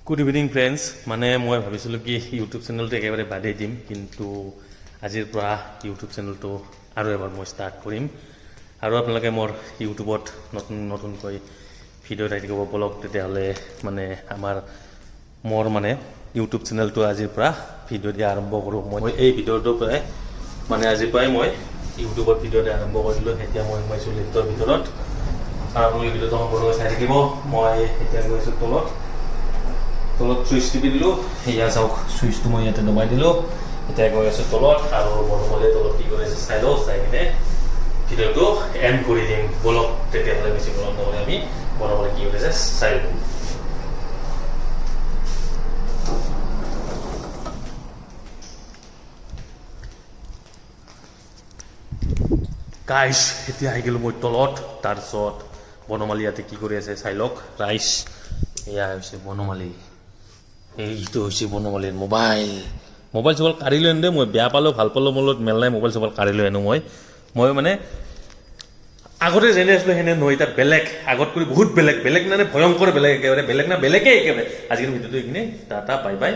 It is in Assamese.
গুড ইভিনিং ফ্ৰেণ্ডছ মানে মই ভাবিছিলোঁ কি ইউটিউব চেনেলটো একেবাৰে বাদেই দিম কিন্তু আজিৰ পৰা ইউটিউব চেনেলটো আৰু এবাৰ মই ষ্টাৰ্ট কৰিম আৰু আপোনালোকে মোৰ ইউটিউবত নতুনকৈ ভিডিঅ' চাই থাকিব ব্লগ তেতিয়াহ'লে মানে মোৰ ইউটিউব চেনেলটো আজিৰ পৰা ভিডিঅ' দিয়া আৰম্ভ কৰোঁ মই এই ভিডিঅ'টোৰ পৰাই মানে আজিৰ পৰাই মই ইউটিউবত ভিডিঅ' দিয়া আৰম্ভ কৰিলোঁ এতিয়া মই সোমাইছোঁ লিফ্টৰ ভিতৰত আৰু আপোনালোকে ভিডিঅ'টো সম্পূৰ্ণকৈ চাই থাকিব মই এতিয়া গৈছোঁ তলত চুইচ টিপি দিলোঁ এয়া চাওক চুইচটো মই ইয়াতে দবাই দিলোঁ এতিয়া গৈ আছোঁ তলত আৰু বনমালীয়ে তলত কি কৰি আছে চাই লওঁ চাই কিনে ভিডিঅ'টো এণ্ড কৰি দিম বলক তেতিয়াহ'লে বেছি বলক নহ'লে আমি বনমালী কি কৰিছে চাই লওঁ গাইছ এতিয়া আহি গ'লোঁ মই তলত তাৰপিছত বনমালী ইয়াতে কি কৰি আছে চাই লওক ৰাইচ এয়া হৈছে বনমালী এইটো হৈছে বনমালীৰ মোবাইল চোবাইল কাঢ়ি লৈ আনো দেই মই বেয়া পালোঁ ভাল পালোঁ মোৰ লগত মেল নাই মোবাইল চোবাইল কাঢ়ি লৈ আনো মই মানে আগতে যেনে আছিলোঁ সেনে নহয় এতিয়া বেলেগ আগত কৰি বহুত বেলেগ মানে ভয়ংকৰ বেলেগ একেবাৰে বেলেগেই একেবাৰে আজিকালি ভিডিঅ'টো এইখিনি টাটা বাই বাই